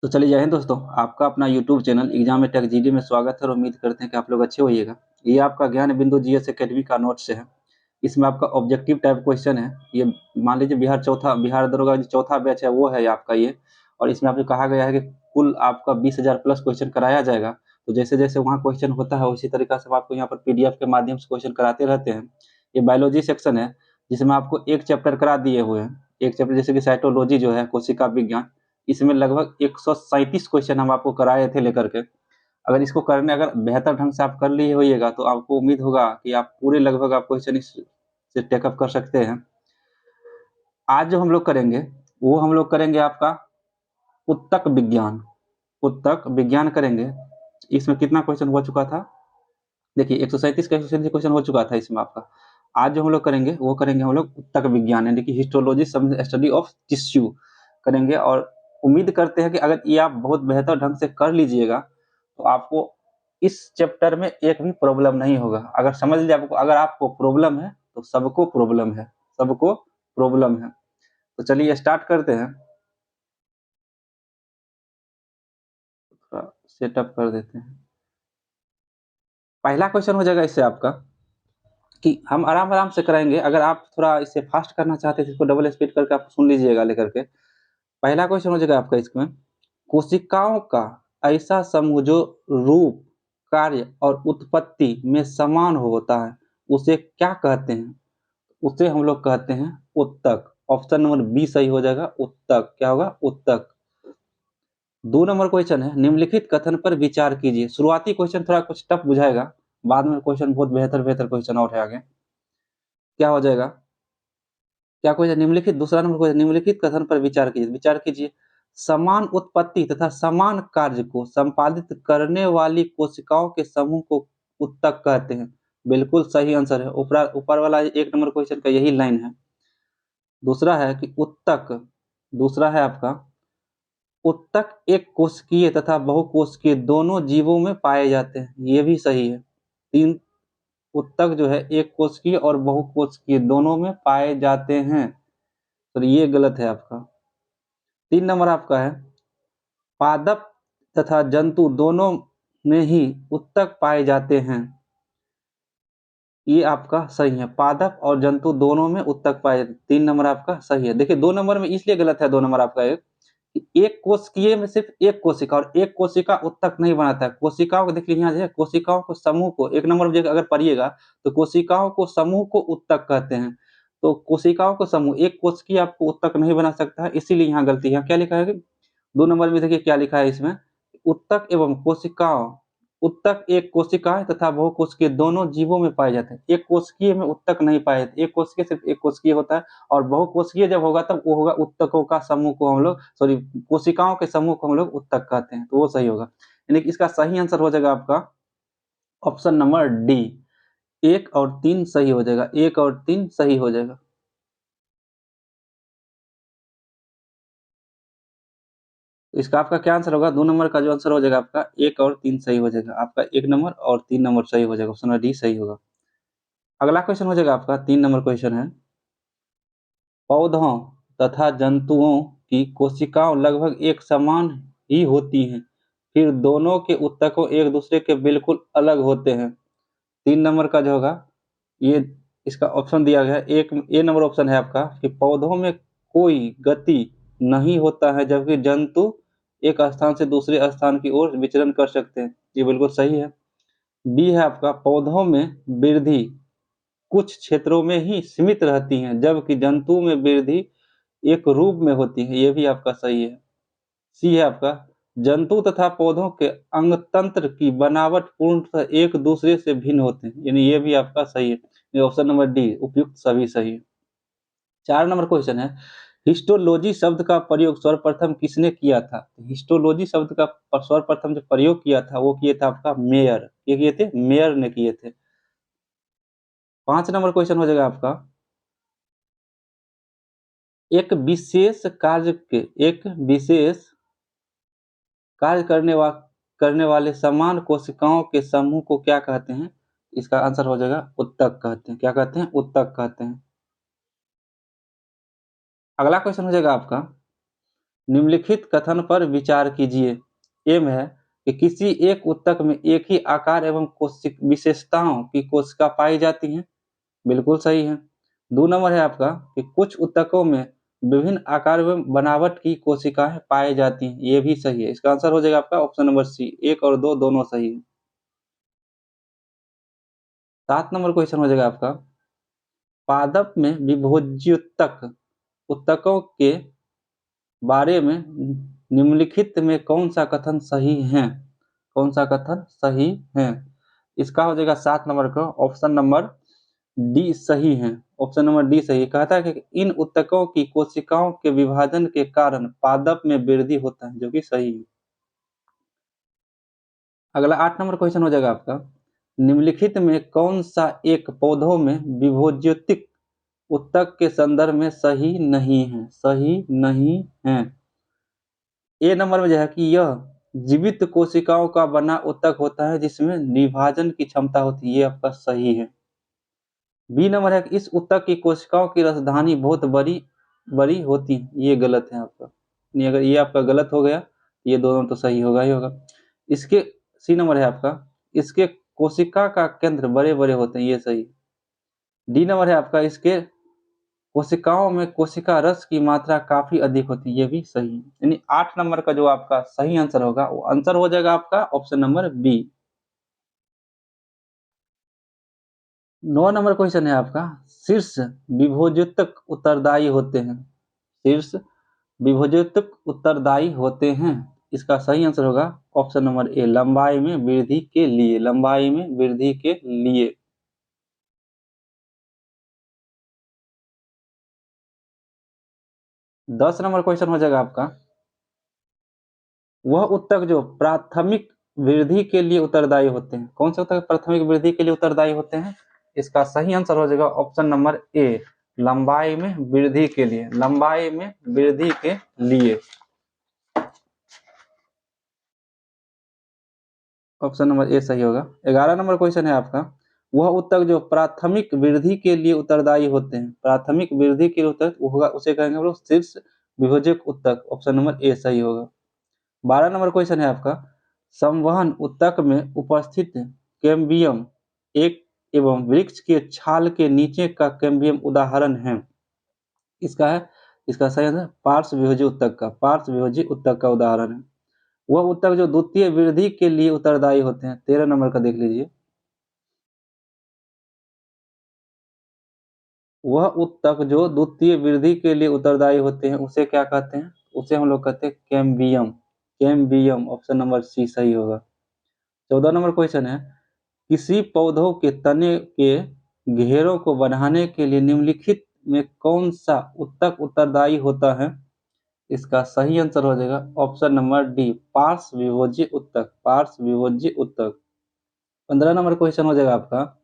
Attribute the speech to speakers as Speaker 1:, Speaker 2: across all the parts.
Speaker 1: तो चलिए जय हिंद दोस्तों, आपका अपना यूट्यूब चैनल एग्जाम में टेक जीडी में स्वागत है और उम्मीद करते हैं कि आप लोग अच्छे होइएगा। ये आपका ज्ञान बिंदु जीएस एकेडमी का नोट्स है। इसमें आपका ऑब्जेक्टिव टाइप क्वेश्चन है। ये मान लीजिए बिहार दरोगा जो चौथा बैच है वो है आपका ये। और इसमें आपको कहा गया है कि कुल आपका 20,000 प्लस क्वेश्चन कराया जाएगा। तो जैसे जैसे वहाँ क्वेश्चन होता है उसी तरीका से हम आपको यहाँ पर पीडीएफ के माध्यम से क्वेश्चन कराते रहते हैं। ये बायोलॉजी सेक्शन है जिसमें आपको एक चैप्टर करा दिए हुए हैं। एक चैप्टर जैसे कि साइटोलॉजी जो है कोशिका विज्ञान, इसमें लगभग 137 क्वेश्चन हम आपको कराए थे लेकर के। अगर बेहतर ढंग से आप कर लिए होइएगा तो आपको उम्मीद होगा कि आप पूरे लगभग आप क्वेश्चन इस से टेकअप कर सकते हैं। आज जो हम लोग करेंगे वो हम लोग करेंगे आपका उत्तक विज्ञान। उत्तक विज्ञान करेंगे। इसमें कितना क्वेश्चन हो चुका था? देखिए 137 का 137 क्वेश्चन हो चुका था इसमें आपका। आज जो हम लोग करेंगे वो करेंगे हम लोग उत्तक विज्ञान यानी कि हिस्टोलॉजी स्टडी ऑफ टिश्यू करेंगे। और उम्मीद करते हैं कि अगर ये आप बहुत बेहतर ढंग से कर लीजिएगा तो आपको इस चैप्टर में एक भी प्रॉब्लम नहीं होगा। अगर समझ लीजिए आपको अगर आपको प्रॉब्लम है तो सबको प्रॉब्लम है, सबको प्रॉब्लम है। तो चलिए स्टार्ट करते हैं। थोड़ा सेटअप कर देते हैं। पहला क्वेश्चन हो जाएगा इससे आपका कि हम आराम आराम से कराएंगे। अगर आप थोड़ा इसे फास्ट करना चाहते हैं तो इसको डबल स्पीड करके आप सुन लीजिएगा लेकर के। पहला क्वेश्चन हो जाएगा आपका इसमें, कोशिकाओं का ऐसा समूह जो रूप, कार्य और उत्पत्ति में समान होता है उसे क्या कहते हैं? उसे हम लोग कहते हैं उत्तक। ऑप्शन नंबर बी सही हो जाएगा। उत्तक क्या होगा? उत्तक। 2 नंबर क्वेश्चन है, निम्नलिखित कथन पर विचार कीजिए। शुरुआती क्वेश्चन थोड़ा कुछ टफ बुझाएगा, बाद में क्वेश्चन बहुत बेहतर बेहतर क्वेश्चन और है आगे। क्या हो जाएगा? क्या क्वेश्चन? निम्नलिखित दूसरा नंबर क्वेश्चन, निम्नलिखित कथन पर विचार कीजिए। समान उत्पत्ति तथा समान कार्य को संपादित करने वाली कोशिकाओं के समूह को उत्तक कहते हैं। बिल्कुल सही आंसर है। ऊपर वाला 1 नंबर क्वेश्चन का यही लाइन है। दूसरा है कि उत्तक, दूसरा है आपका उत्तक एक कोशिकीय तथा बहुकोशिकीय दोनों जीवों में पाए जाते हैं। ये भी सही है। तीन, उत्तक जो है एक कोशिकीय और बहुकोशिकीय दोनों में पाए जाते हैं, तो ये गलत है आपका। 3 नंबर आपका है, पादप तथा जंतु दोनों में ही उत्तक पाए जाते हैं। ये आपका सही है। पादप और जंतु दोनों में उत्तक पाए जाते हैं। 3 नंबर आपका सही है। देखिए 2 नंबर में इसलिए गलत है। 2 नंबर आपका एक कोशिकीय में सिर्फ एक कोशिका और एक कोशिका उत्तक नहीं बनाता है। कोशिकाओं को देखिए यहाँ जो कोशिकाओं को समूह को 1 नंबर में अगर पढ़िएगा तो कोशिकाओं को समूह को उत्तक कहते हैं। तो कोशिकाओं को समूह, एक कोशिकीय आपको उत्तक नहीं बना सकता है, इसीलिए यहाँ गलती है। क्या लिखा है? 2 नंबर में देखिए क्या लिखा है इसमें, उत्तक एवं कोशिकाओं, उत्तक एक कोशिका है तथा बहुकोशिकीय दोनों जीवों में पाए जाते हैं। एक कोशिकीय में उत्तक नहीं पाए जाते। एक कोशिकीय सिर्फ एक कोशिकीय होता है और बहुकोशिकीय जब होगा तब वो होगा उत्तकों का समूह को हम लोग कोशिकाओं के समूह को हम लोग उत्तक कहते हैं। तो वो सही होगा। यानी कि इसका सही आंसर हो जाएगा आपका ऑप्शन नंबर डी। 1 और 3 सही हो जाएगा। 1 और 3 सही हो जाएगा। तो इसका आपका क्या आंसर होगा? 2 नंबर का जो आंसर हो जाएगा आपका 1 और 3 सही हो जाएगा। आपका 1 नंबर और 3 नंबर सही हो जाएगा। ऑप्शन नंबर डी सही होगा। अगला क्वेश्चन हो जाएगा आपका 3 नंबर क्वेश्चन है, पौधों तथा जंतुओं की कोशिकाओं लगभग एक समान ही होती हैं, फिर दोनों के उत्तकों एक दूसरे के बिल्कुल अलग होते हैं। 3 नंबर का जो होगा ये इसका ऑप्शन दिया गया है। एक नंबर ऑप्शन है आपका कि पौधों में कोई गति नहीं होता है जबकि जंतु एक स्थान से दूसरे स्थान की ओर विचरण कर सकते हैं। ये बिल्कुल सही है। बी है आपका, पौधों में वृद्धि कुछ क्षेत्रों में ही सीमित रहती है जबकि जंतु में वृद्धि एक रूप में होती है। ये भी आपका सही है। सी है आपका, जंतु तथा पौधों के अंगतंत्र की बनावट पूर्णतः एक दूसरे से भिन्न होते हैं। यानी ये भी आपका सही है। ये ऑप्शन नंबर डी उपयुक्त सभी सही है। 4 नंबर क्वेश्चन है, हिस्टोलॉजी शब्द का प्रयोग सर्वप्रथम किसने किया था? हिस्टोलॉजी शब्द का सर्वप्रथम जो प्रयोग किया था वो किया था आपका मेयर। ये किए थे मेयर ने किए थे। 5 नंबर क्वेश्चन हो जाएगा आपका, एक विशेष कार्य करने वाले समान कोशिकाओं के समूह को क्या कहते हैं? इसका आंसर हो जाएगा उत्तक कहते हैं। क्या कहते हैं? उत्तक कहते हैं। अगला क्वेश्चन हो जाएगा आपका, निम्नलिखित कथन पर विचार कीजिए। एम है कि किसी एक ऊतक में एक ही आकार एवं विशेषताओं की कोशिका पाई जाती हैं, बिल्कुल सही है। 2 नंबर है आपका कि कुछ ऊतकों में विभिन्न आकार एवं बनावट की कोशिकाएं पाई जाती हैं, ये भी सही है। इसका आंसर हो जाएगा आपका ऑप्शन नंबर सी, 1 और 2 दोनों सही है। 7 नंबर क्वेश्चन हो जाएगा आपका, पादप में विभोज्योतक ऊतकों के बारे में निम्नलिखित में कौन सा कथन सही है? कौन सा कथन सही है? इसका हो जाएगा 7 नंबर का ऑप्शन नंबर डी सही है। ऑप्शन नंबर डी सही है। कहता है कि इन ऊतकों की कोशिकाओं के विभाजन के कारण पादप में वृद्धि होता है, जो कि सही है। अगला 8 नंबर क्वेश्चन हो जाएगा आपका, निम्नलिखित में कौन सा एक पौधों में विभोज्योतिक ऊतक के संदर्भ में सही नहीं है? सही नहीं है। ए नंबर में जो है कि यह जीवित कोशिकाओं का बना ऊतक होता है जिसमें विभाजन की क्षमता होती है, ये आपका सही है। बी नंबर है कि इस ऊतक की कोशिकाओं की राजधानी बहुत बड़ी बड़ी होती है, ये गलत है आपका। नहीं, अगर ये आपका गलत हो गया, ये दोनों तो सही होगा ही होगा। इसके सी नंबर है आपका, इसके कोशिका का केंद्र बड़े बड़े होते हैं, ये सही। डी नंबर है आपका, इसके कोशिकाओं में कोशिका रस की मात्रा काफी अधिक होती है, ये भी सही है। यानी 8 नंबर का जो आपका सही आंसर होगा वो आंसर हो जाएगा आपका option number B. 9 number question है आपका, शीर्ष विभोज्योतक उत्तरदायी होते हैं। शीर्ष विभोज्योतक उत्तरदायी होते हैं, इसका सही आंसर होगा ऑप्शन नंबर ए, लंबाई में वृद्धि के लिए। लंबाई में वृद्धि के लिए। 10 नंबर क्वेश्चन हो जाएगा आपका, वह ऊतक जो प्राथमिक वृद्धि के लिए उत्तरदायी होते हैं। कौन से ऊतक प्राथमिक वृद्धि के लिए उत्तरदायी होते हैं? इसका सही आंसर हो जाएगा ऑप्शन नंबर ए, लंबाई में वृद्धि के लिए। लंबाई में वृद्धि के लिए। ऑप्शन नंबर ए सही होगा। 11 नंबर क्वेश्चन है आपका, वह ऊतक जो प्राथमिक वृद्धि के लिए उत्तरदायी होते हैं। प्राथमिक वृद्धि के लिए ऊतक होगा, उसे कहेंगे हम लोग शीर्ष विभोजक ऊतक। ऑप्शन नंबर ए सही होगा। 12 नंबर क्वेश्चन है आपका, संवहन ऊतक में उपस्थित कैम्बियम एक एवं वृक्ष के छाल के नीचे का कैम्बियम उदाहरण है। इसका है, इसका सही आंसर पार्श्व विभोजी ऊतक का, पार्श्व विभोजी ऊतक का उदाहरण है। वह ऊतक जो द्वितीय वृद्धि के लिए उत्तरदायी होते हैं। 13 नंबर का देख लीजिए, वह ऊतक जो द्वितीय वृद्धि के लिए उत्तरदायी होते हैं उसे क्या कहते हैं? उसे हम लोग कहते हैं cambium. Cambium, option number C सही होगा। 14 नंबर क्वेश्चन है, किसी पौधों के तने के घेरों को बढ़ाने के लिए निम्नलिखित में कौन सा ऊतक उत्तरदायी होता है? इसका सही आंसर हो जाएगा ऑप्शन नंबर डी, पार्श्व विभोजी ऊतक। पार्श्व विभोजी ऊतक। 15 नंबर क्वेश्चन हो जाएगा आपका,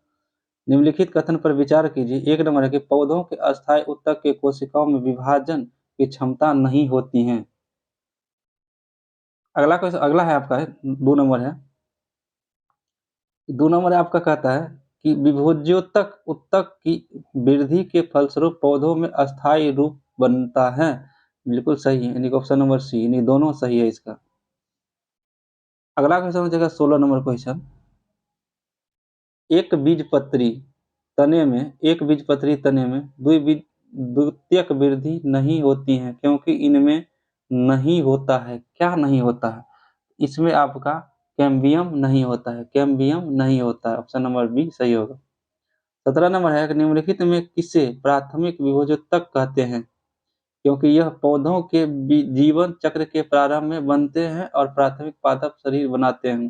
Speaker 1: निम्नलिखित कथन पर विचार कीजिए। 1 नंबर है कि पौधों के अस्थायी ऊतक के कोशिकाओं में विभाजन की क्षमता नहीं होती है। अगला क्वेश्चन, अगला है आपका 2 नंबर है। 2 नंबर आपका कहता है कि विभोज्योतक ऊतक की वृद्धि के फलस्वरूप पौधों में अस्थायी रूप बनता है। बिल्कुल सही है, यानी ऑप्शन नंबर सी, यानी दोनों सही है इसका। अगला क्वेश्चन हो जाएगा 16 नंबर क्वेश्चन, एक बीजपत्री तने में एक बीजपत्री तने में द्वितीयक वृद्धि नहीं होती है क्योंकि इनमें नहीं होता है। क्या नहीं होता है? इसमें आपका कैम्बियम नहीं होता है। कैम्बियम नहीं होता है, ऑप्शन नंबर बी सही होगा। 17 नंबर है कि निम्नलिखित में किसे प्राथमिक विभोजोतक कहते हैं? क्योंकि यह पौधों के जीवन चक्र के प्रारंभ में बनते हैं और प्राथमिक पादप शरीर बनाते हैं।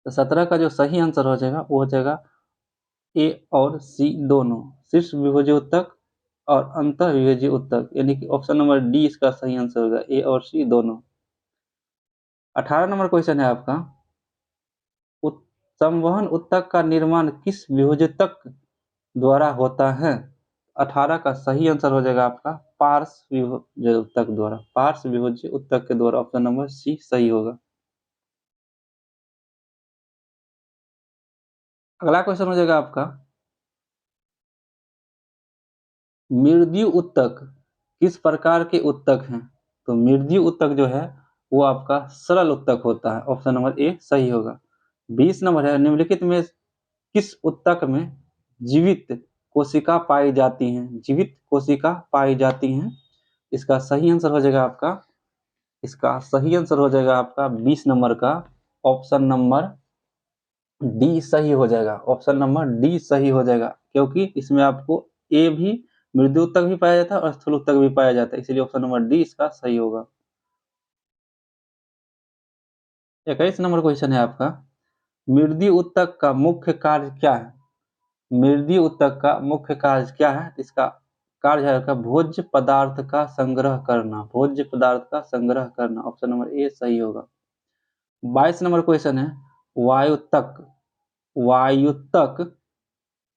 Speaker 1: तो 17 का जो सही आंसर हो जाएगा वो हो जाएगा ए और सी दोनों, शीर्ष विभोजी ऊतक और अंतः विभोजी ऊतक, यानी कि ऑप्शन नंबर डी इसका सही आंसर होगा, ए और सी दोनों। 18 नंबर क्वेश्चन है आपका, संवहन ऊतक का निर्माण किस विभोजक द्वारा होता है? 18 का सही आंसर हो जाएगा आपका पार्श्व विभोज्य ऊतक द्वारा। पार्श्व विभोज्य ऊतक के द्वारा, ऑप्शन नंबर सी सही होगा। अगला क्वेश्चन हो जाएगा आपका, मृदु ऊतक किस प्रकार के ऊतक हैं? तो मृदु उत्तक जो है वो आपका सरल उत्तक होता है। ऑप्शन नंबर ए सही होगा। 20 नंबर है, निम्नलिखित में किस उत्तक में जीवित कोशिका पाई जाती हैं? जीवित कोशिका पाई जाती हैं। इसका सही आंसर हो जाएगा आपका 20 नंबर का ऑप्शन नंबर डी सही हो जाएगा। ऑप्शन नंबर डी सही हो जाएगा, क्योंकि इसमें आपको ए भी मृदु उत्तक भी पाया जाता है और स्थूल उत्तक भी पाया जाता है, इसलिए ऑप्शन नंबर डी इसका सही होगा। 21 नंबर क्वेश्चन है आपका, मृदु उत्तक का मुख्य कार्य क्या है? मृदु उत्तक का मुख्य कार्य क्या है? इसका कार्य है भोज्य पदार्थ का संग्रह करना। भोज्य पदार्थ का संग्रह करना, ऑप्शन नंबर ए सही होगा। 22 नंबर क्वेश्चन है, वायुत्तक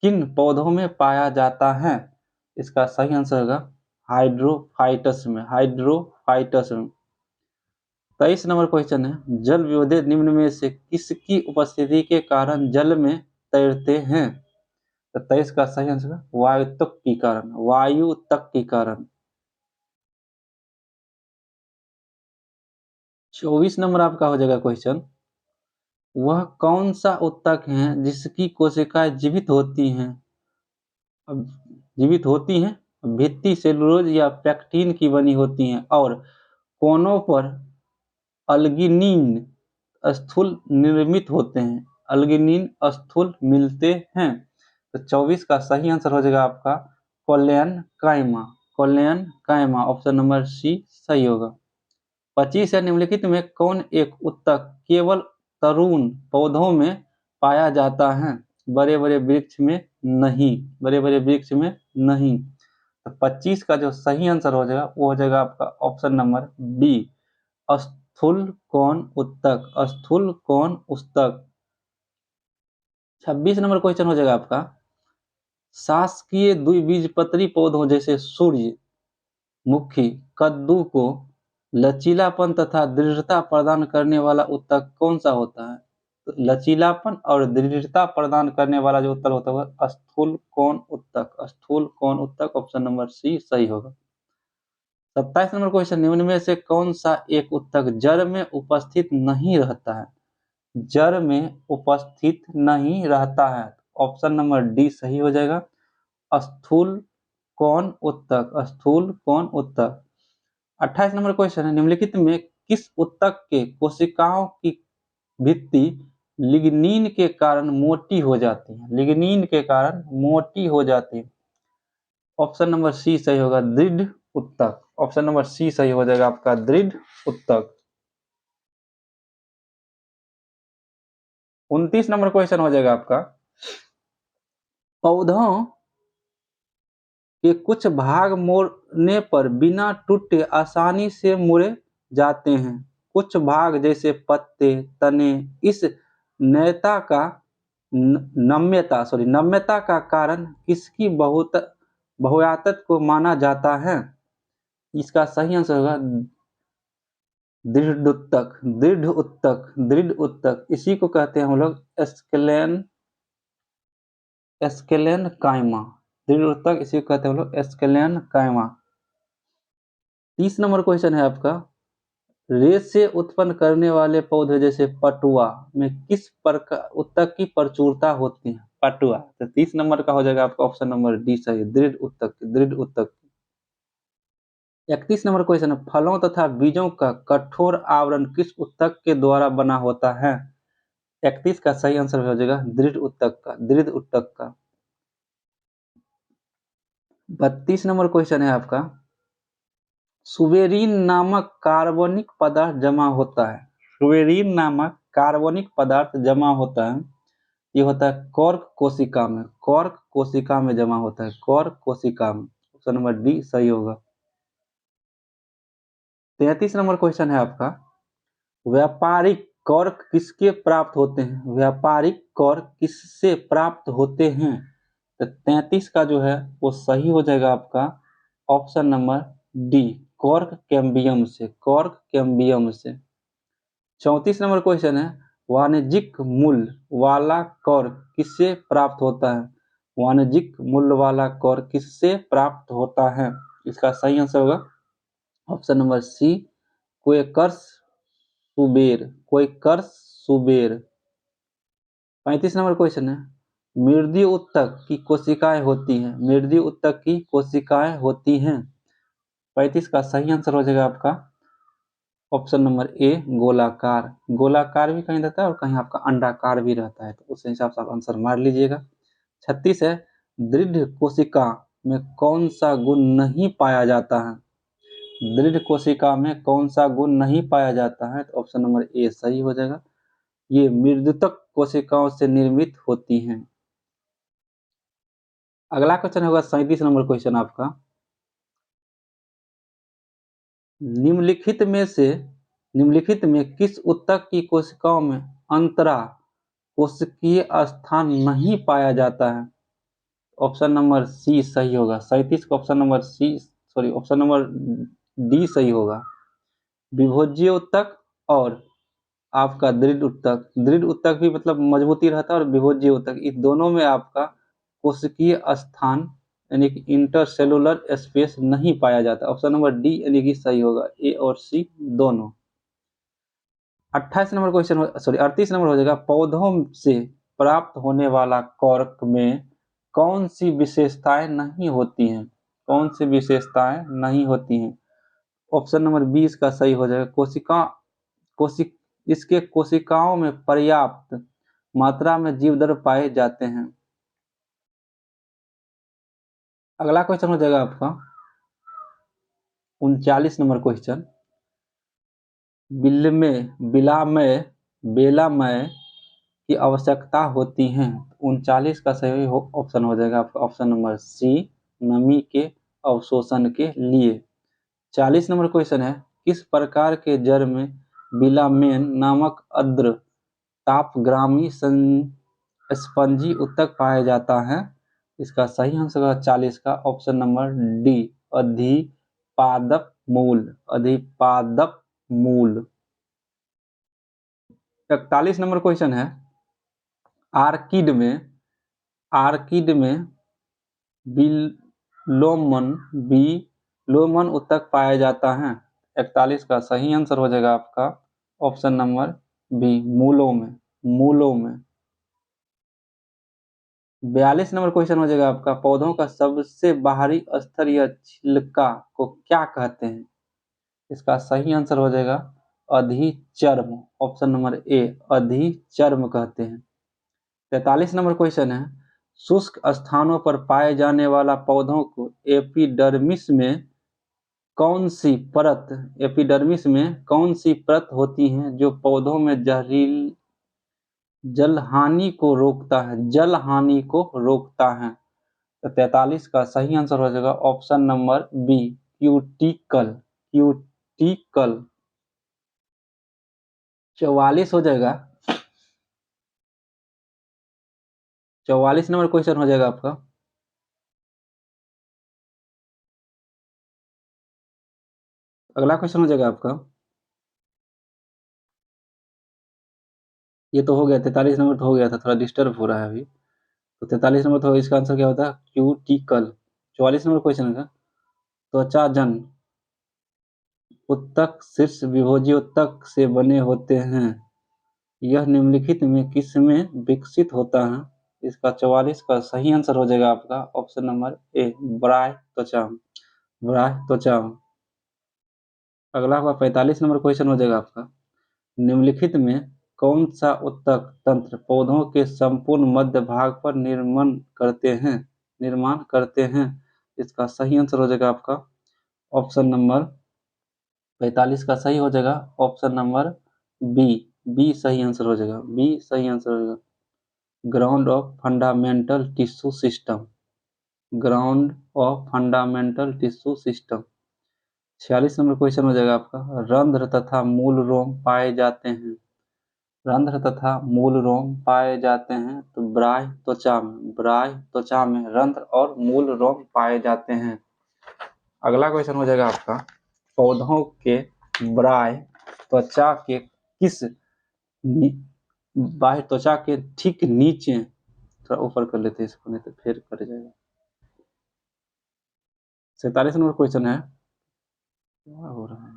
Speaker 1: किन पौधों में पाया जाता है? इसका सही आंसर होगा हाइड्रोफाइटस में। 23 नंबर क्वेश्चन है, जल विविधे निम्न में से किसकी उपस्थिति के कारण जल में तैरते हैं? तो 23 का सही आंसर वायुत्तक के कारण। 24 नंबर आपका हो जाएगा क्वेश्चन, वह कौन सा उत्तक है जिसकी कोशिकाएं जीवित होती हैं, भित्ति सेलुलोज या पेक्टिन की बनी होती हैं और कोनों पर अल्गिनिन स्थूल निर्मित होते हैं। अल्गिनिन स्थूल मिलते हैं। तो 24 का सही आंसर हो जाएगा आपका कोलेन कायमा। ऑप्शन नंबर सी सही होगा। 25 है, निम्नलिखित में कौन एक उत्तक केवल तरुण पौधों में पाया जाता है, बड़े बड़े वृक्ष में नहीं? तो 25 का जो सही आंसर हो जाएगा वो हो जाएगा आपका ऑप्शन नंबर बी स्थूल कोन उत्तक। 26 नंबर क्वेश्चन हो जाएगा आपका, शासकीय द्विबीजपत्री पौधों जैसे सूर्यमुखी, कद्दू को लचीलापन तथा दृढ़ता प्रदान करने वाला उत्तक कौन सा होता है? तो लचीलापन और दृढ़ता प्रदान करने वाला जो उत्तक होता है स्थूल कोन उत्तक। ऑप्शन नंबर सी सही होगा। 27 नंबर क्वेश्चन, निम्न में से कौन सा एक उत्तक जड़ में उपस्थित नहीं रहता है? ऑप्शन नंबर डी सही हो जाएगा स्थूल कोन उत्तक। 28 नंबर क्वेश्चन है, निम्नलिखित में किस उत्तक के कोशिकाओं की भित्ति लिग्निन के कारण मोटी हो जाती है? ऑप्शन नंबर सी सही होगा दृढ़ उत्तक। ऑप्शन नंबर सी सही हो जाएगा आपका दृढ़ उत्तक। 29 नंबर क्वेश्चन हो जाएगा आपका, पौधों के कुछ भाग मोड़ने पर बिना टूटे आसानी से मुड़े जाते हैं। कुछ भाग जैसे पत्ते, तने इस नम्यता का कारण किसकी बहुआयत को माना जाता है? इसका सही आंसर होगा दृढ़ उत्तक। इसी को कहते हैं हम लोग एस्केलेन कायमा। दृढ़ उत्तक इसी को कहते हैं हम लोग एस्केलेन कायमा। 30 नंबर क्वेश्चन है आपका, रेशे उत्पन्न करने वाले पौधे जैसे पटुआ में किस प्रकार उत्तक की प्रचुरता होती है? पटुआ। तो 30 नंबर का हो जाएगा आपका ऑप्शन नंबर डी सही दृढ़ उत्तक। 31 नंबर क्वेश्चन है, फलों तथा बीजों का कठोर आवरण किस उत्तक के द्वारा बना होता है? 31 का सही आंसर हो जाएगा दृढ़ उत्तक का। 32 नंबर क्वेश्चन है आपका, सुवेरीन नामक कार्बनिक पदार्थ जमा होता है। ये होता है कॉर्क कोशिका में जमा होता है। ऑप्शन नंबर डी सही होगा। 33 नंबर क्वेश्चन है आपका, व्यापारिक कॉर्क किससे प्राप्त होते हैं? तो 33 का जो है वो सही हो जाएगा आपका option number D cork cambium से। 34 नंबर क्वेश्चन है, वाणिज्यिक मूल्य वाला कॉर्क किससे प्राप्त होता है? इसका सही आंसर होगा ऑप्शन नंबर सी क्वेकर्स सुबेर, क्वेकर्स सुबेर। 35 नंबर क्वेश्चन है, मृदु उत्तक की कोशिकाएं होती हैं, मृदु उत्तक की कोशिकाएं होती हैं। 35 का सही आंसर हो जाएगा आपका ऑप्शन नंबर ए गोलाकार। गोलाकार भी कहीं रहता है और कहीं आपका अंडाकार भी रहता है, तो उस हिसाब से आप आंसर मार लीजिएगा। 36 है, दृढ़ कोशिका में कौन सा गुण नहीं पाया जाता है, दृढ़ कोशिका में कौन सा गुण नहीं पाया जाता है, तो ऑप्शन नंबर ए सही हो जाएगा, ये मृदुतक कोशिकाओं से निर्मित होती हैं। अगला क्वेश्चन होगा 37 नंबर क्वेश्चन आपका, निम्नलिखित में किस ऊतक की कोशिकाओं में अंतरा कोशिकीय स्थान नहीं पाया जाता है। ऑप्शन नंबर सी सही होगा, 37 का ऑप्शन नंबर डी सही होगा। विभोज्य ऊतक और आपका दृढ़ ऊतक, दृढ़ ऊतक भी मतलब मजबूती रहता है और विभोज्य ऊतक, इस दोनों में आपका कोशिकीय स्थान यानी कि इंटरसेलुलर स्पेस नहीं पाया जाता। ऑप्शन नंबर डी यानी कि सही होगा, ए और सी दोनों। 38 नंबर क्वेश्चन 38 नंबर हो जाएगा, पौधों से प्राप्त होने वाला कॉर्क में कौन सी विशेषताएं नहीं होती हैं, कौन सी विशेषताएं नहीं होती हैं। ऑप्शन नंबर 20 का सही हो जाएगा, इसके कोशिकाओं में पर्याप्त मात्रा में जीवदर पाए जाते हैं। अगला क्वेश्चन हो जाएगा आपका 39 नंबर क्वेश्चन, बेलामय की आवश्यकता होती है। 39 का सही ऑप्शन हो जाएगा आपका ऑप्शन नंबर सी नमी के अवशोषण के लिए। 40 नंबर क्वेश्चन है, किस प्रकार के जड़ में बिलामेन नामक अद्र तापग्रामी स्पंजी ऊतक पाया जाता है। इसका सही आंसर होगा 40 का ऑप्शन नंबर डी अधिपादप मूल, अधिपादप मूल। 41 नंबर क्वेश्चन है, आर्किड में बिलोमन ऊतक पाया जाता है। 41 का सही आंसर हो जाएगा आपका ऑप्शन नंबर बी मूलों में। 42 नंबर क्वेश्चन हो जाएगा आपका, पौधों का सबसे बाहरी स्तर या छिलका को क्या कहते हैं। इसका सही आंसर हो जाएगा अधिचर्म, ऑप्शन नंबर ए अधिचर्म कहते हैं। 43 नंबर क्वेश्चन है, शुष्क स्थानों पर पाए जाने वाला पौधों को एपिडर्मिस में कौन सी परत होती है जो पौधों में जल हानि को रोकता है। तो 43 का सही आंसर हो जाएगा ऑप्शन नंबर बी क्यूटिकल। 44 हो जाएगा, 44 नंबर क्वेश्चन हो जाएगा आपका, अगला क्वेश्चन हो जाएगा आपका, ये तो हो गया 43 नंबर तो हो गया था, थोड़ा डिस्टर्ब हो रहा है अभी। तो 43 नंबर तो इसका आंसर क्या होता है क्यूटिकल। 44 नंबर क्वेश्चन है, त्वचा जन उत्तक शीर्ष विभोजी उत्तक से बने होते हैं, यह निम्नलिखित में किसमें विकसित होता है। इसका 44 का सही आंसर हो जाएगा आपका ऑप्शन नंबर ए ब्राय त्वचा। अगला हुआ 45 नंबर क्वेश्चन हो जाएगा आपका, निम्नलिखित में कौन सा उत्तक तंत्र पौधों के संपूर्ण मध्य भाग पर निर्माण करते हैं। इसका सही आंसर हो जाएगा आपका ऑप्शन नंबर 45 का सही हो जाएगा ऑप्शन नंबर बी सही आंसर हो जाएगा, बी सही आंसर हो जाएगा, ground of fundamental tissue system, ground of fundamental tissue system. 46 number question हो जाएगा आपका, रंध्र तथा मूल रोम पाए जाते हैं, रंध्र तथा मूल रोम पाए जाते हैं तो ब्राय त्वचा में रंध्र और मूल रोम पाए जाते हैं। अगला क्वेश्चन हो जाएगा आपका, पौधों के ब्राय त्वचा के बाह्य त्वचा के ठीक नीचे, थोड़ा ऊपर कर लेते हैं इसको नहीं तो फिर कट जाएगा। 47 नंबर क्वेश्चन है, क्या हो रहा है?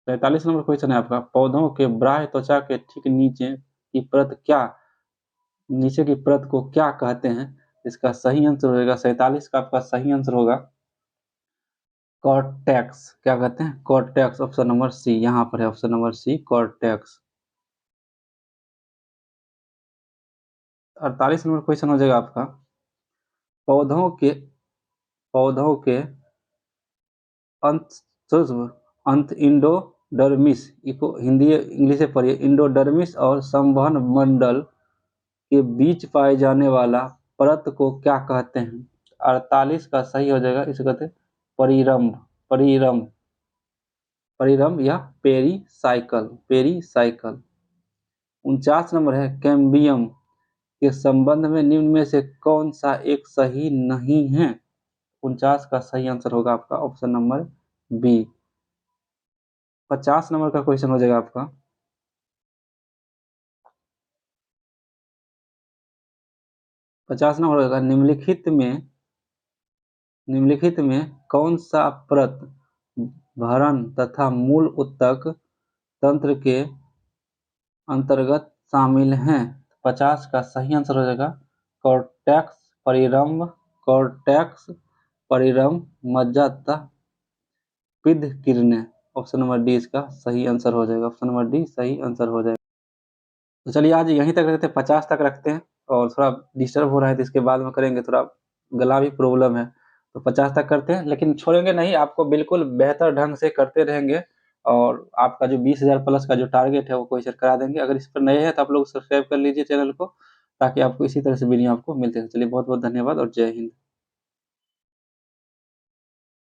Speaker 1: 43 नंबर क्वेश्चन है आपका, पौधों के बाह्य त्वचा के ठीक नीचे की परत क्या, नीचे की परत को क्या कहते हैं? इसका सही आंसर होगा 47 का आपका सही आंसर होगा कॉर्टेक्स। क्या कहते हैं? कॉर्टेक्स। ऑप्शन नंबर सी यहाँ पर है, option number C cortex. 48 number question हो जाएगा आपका, पौधों के पौधों के अंत अंत इंडोडर्मिस, इसको हिंदी इंग्लिश से पढ़िए, इंडोडर्मिस और संवहन मंडल के बीच पाए जाने वाला परत को क्या कहते हैं? 48 का सही हो जाएगा, इसे कहते हैं परिरंभ। परिरंभ, परिरंभ या पेरीसाइकल, पेरीसाइकल। 49 नंबर है, कैम्बियम के संबंध में निम्न में से कौन सा एक सही नहीं है? 49 का सही आंसर होगा आपका ऑप्शन नंबर बी। 50 नंबर का क्वेश्चन हो जाएगा आपका, 50 नंबर होगा, निम्नलिखित में कौन सा परत भरण तथा मूल उत्तक तंत्र के अंतर्गत शामिल हैं? 50 का सही आंसर हो जाएगा कॉर्टेक्स परिरंभ, कॉर्टेक्स परिरंभ मज्जा तथा पित्त किरणें। ऑप्शन नंबर डी इसका सही आंसर हो जाएगा, ऑप्शन नंबर डी सही आंसर हो जाएगा। तो चलिए आज यहीं तक रखते हैं, 50 तक रखते हैं, और थोड़ा डिस्टर्ब हो रहा है तो इसके बाद में करेंगे, थोड़ा गला भी प्रॉब्लम है, तो 50 तक करते हैं, लेकिन छोड़ेंगे नहीं, आपको बिल्कुल बेहतर ढंग से करते रहेंगे, और आपका जो 20,000 प्लस का जो टारगेट है वो क्वेश्चन करा देंगे। अगर इस पर नए हैं तो आप लोग सब्सक्राइब कर लीजिए चैनल को, ताकि आपको इसी तरह से वीडियो आपको मिलते हैं। चलिए बहुत बहुत धन्यवाद और जय हिंद।